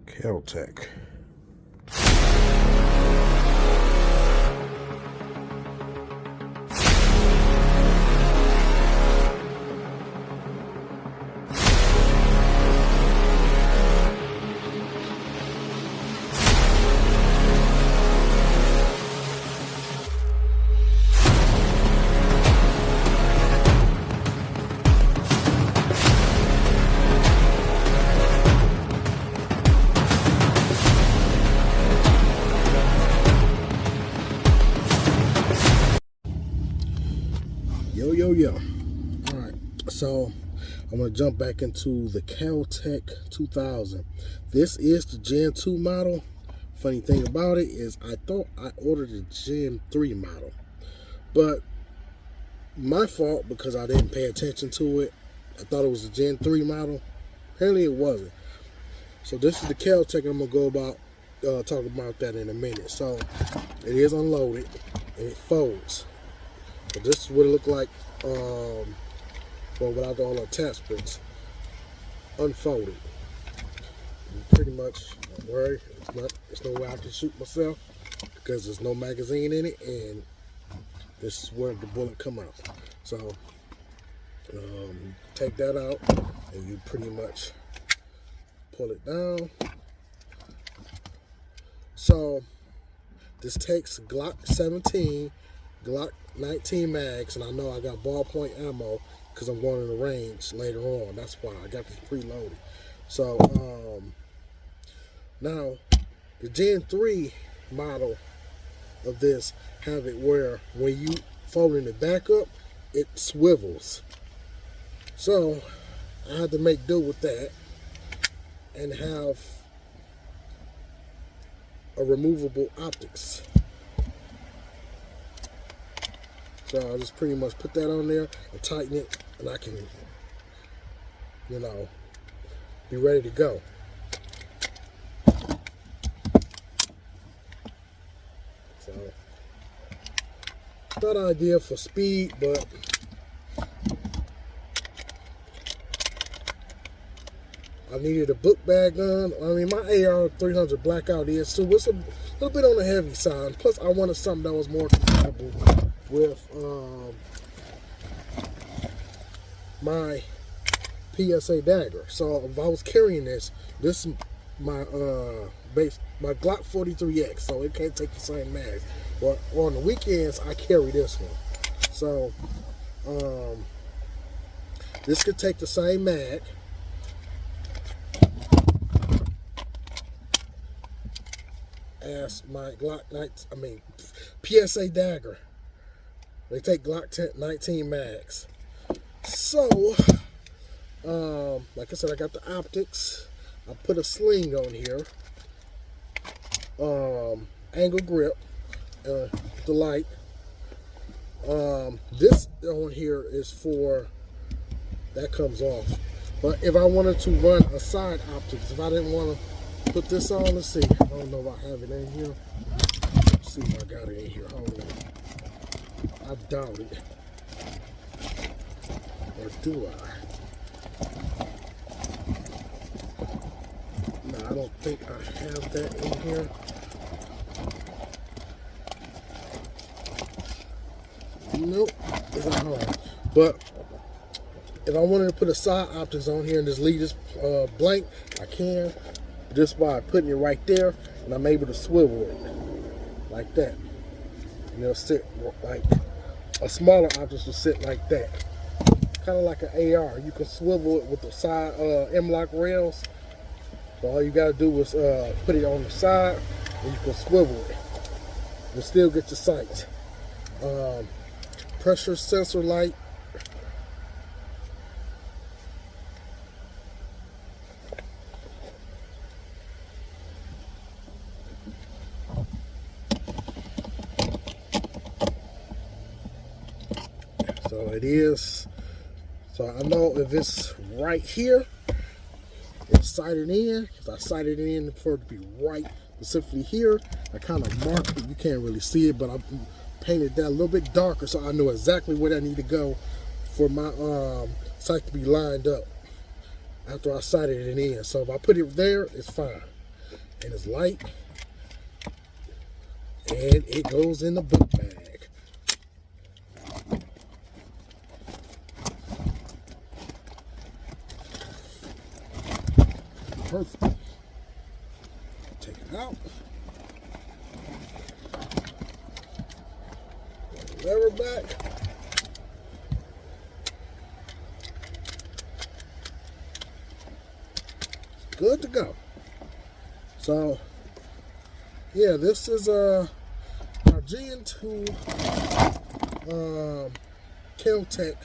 KelTec. Yo. All right, so I'm gonna jump back into the KelTec 2000. This is the Gen 2 model. Funny thing about it is I thought I ordered the Gen 3 model, but my fault because I didn't pay attention to it. I thought it was the Gen 3 model. Apparently it wasn't. So this is the KelTec. I'm gonna go about talk about that in a minute. So it is unloaded and it folds. So this is what it looked like without all the attachments unfolded. And pretty much, don't worry, there's no way I can shoot myself because there's no magazine in it, and this is where the bullet come out. So take that out and you pretty much pull it down. So this takes Glock 17, Glock 19 mags, and I know I got ballpoint ammo because I'm going in the range later on. That's why I got this preloaded. So now the Gen 3 model of this have it where when you folding it back up, it swivels. So I had to make do with that and have a removable optics. So I'll just pretty much put that on there and tighten it, and I can, be ready to go. So it's not ideal for speed, but I needed a book bag gun. I mean, my AR-300 Blackout is, so it's a little bit on the heavy side. Plus, I wanted something that was more compatible with my PSA dagger. So if I was carrying this is my my Glock 43X, so it can't take the same mag. But on the weekends, I carry this one. So this could take the same mag. As my Glock PSA dagger. They take Glock 19 mags. So, like I said, I got the optics. I put a sling on here. Angle grip. The light. This on here is for, that comes off. But if I wanted to run a side optics, if I didn't want to put this on, let's see. I don't know if I have it in here. Let's see if I got it in here. Hold on. I doubt it. Or do I? No, I don't think I have that in here. Nope. It's not hard. But if I wanted to put a side optics on here and just leave this blank, I can. Just by putting it right there, and I'm able to swivel it like that. And it'll sit like a smaller object will sit like that. Kind of like an AR. You can swivel it with the side M-lock rails. So all you got to do is put it on the side, and you can swivel it. You'll still get your sights. Pressure sensor light. So it is. So I know if it's right here, it's sighted in, because I sighted it in for it to be right specifically here. I kind of marked it. You can't really see it, but I painted that a little bit darker so I know exactly where I need to go for my sight to be lined up after I sighted it in. So if I put it there, it's fine. and it's light, and it goes in the book bag. Perfect. Take it out. Lever back. Good to go. So yeah, this is our Gen 2 KelTec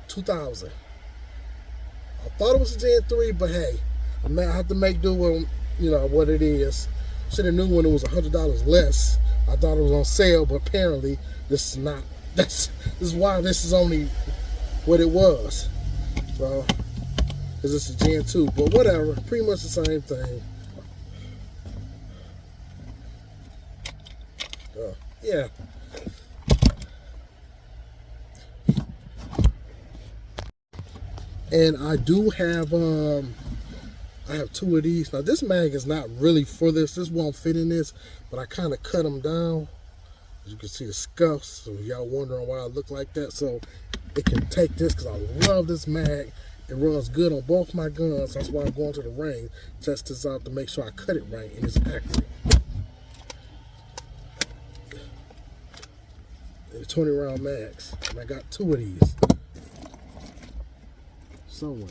2000. I thought it was a Gen 3, but hey, I have to make do with, you know, what it is. Should have knew when it was $100 less. I thought it was on sale, but apparently this is not. This is why this is only what it was. So, because it's a Gen 2, but whatever, pretty much the same thing. Yeah. And I do have I have 2 of these. Now this mag is not really for this. This won't fit in this, but I kind of cut them down. As you can see the scuffs, so y'all wondering why I look like that. So it can take this, because I love this mag. It runs good on both my guns. That's why I'm going to the range, test this out to make sure I cut it right and it's accurate. It's 20 round mags, and I got 2 of these somewhere.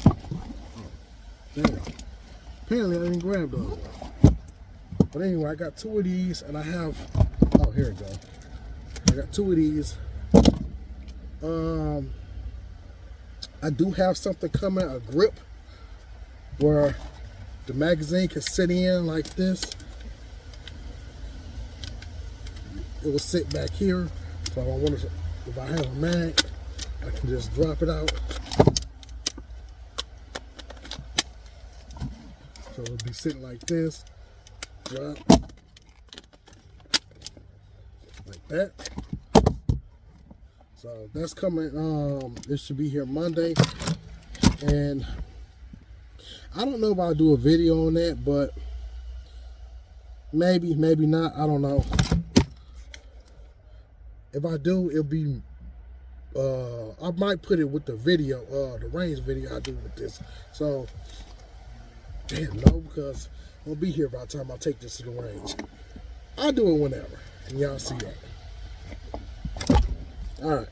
Oh, damn. Apparently I didn't grab those. But anyway, I got 2 of these, and I have, oh, here we go. I got 2 of these. I do have something coming, a grip, where the magazine can sit in like this. It will sit back here. So if I want to, if I have a mag, I can just drop it out. So it'll be sitting like this. Drop. Like that. So that's coming, it should be here Monday. And I don't know if I'll do a video on that, but maybe, maybe not, I don't know. If I do, it'll be, I might put it with the video, the range video I do with this. So, damn, no, because I'll be here by the time I take this to the range. I'll do it whenever, and y'all see that. All right.